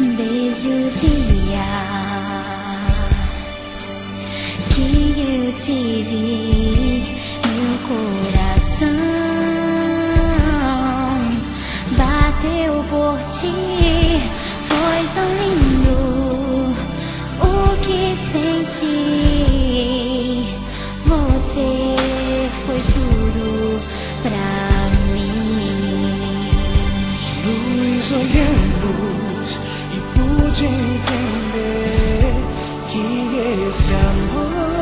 Desde o dia que eu te vi, meu coração bateu por ti. Foi tão lindo o que senti. Você foi tudo pra mim. Nos olhamos e pude entender que esse amor